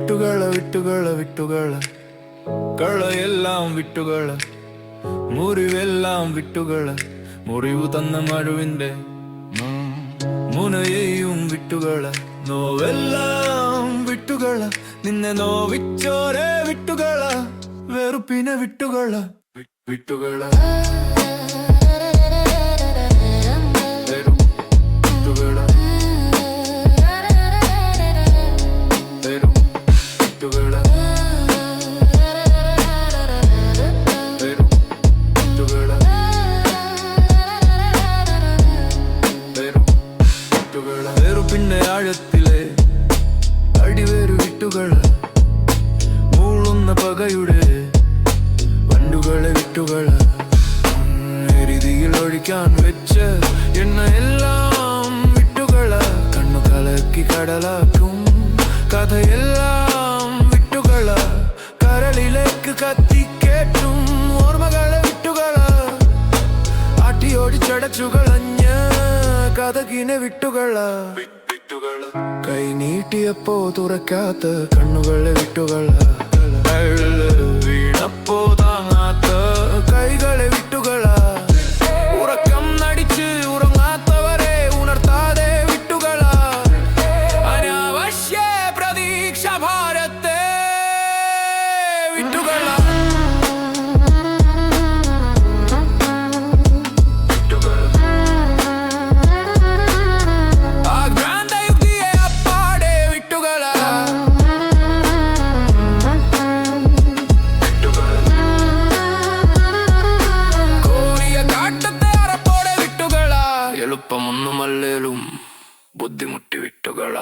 വിട്ടുകള കളയെല്ലാം വിട്ടുകള മുറിവെല്ലാം വിട്ടുകള മുറിവു തന്ന മഴുവിന്റെ മുനയെയും വിട്ടുകള നോവെല്ലാം വിട്ടുകള നിന്നെ നോവിച്ചോരെ വിട്ടുകള വെറുപ്പിനെ വിട്ടുകള വിട്ടുകള വെറുപ്പിന്റെ ആഴത്തിലെ അടിവേരു വിട്ടുകള മൂളുന്ന പകയുടെ വണ്ടുകളെ വിട്ടുകള എരുതിയിൽ ഒഴിക്കാൻ വെച്ച എണ്ണയെല്ലാം വിട്ടുകള കണ്ണു കലക്കി കടലാക്കും കഥയെല്ലാം വിട്ടുകള കരളിലേക്ക് കത്തിക്കേറ്റും ഓർമ്മകളെ വിട്ടുകള ആട്ടിയോടിച്ചടച്ചുകളഞ്ഞ കഥകിനെ വിട്ടുകള കൈ നീട്ടിയപ്പോ തുറക്കാത്ത കണ്ണുകളെ വിട്ടുകള വീണപ്പോ താങ്ങാത്ത കൈകളെ വിട്ടുകള ഉറക്കം നടിച്ച് ഉറങ്ങാത്തവരെ ഉണർത്താതെ വിട്ടുകള അനാവശ്യ പ്രതീക്ഷ ഭാരത്തെ വിട്ടുകള എളുപ്പമൊന്നുമല്ലേലും ബുദ്ധിമുട്ടി വിട്ടുകള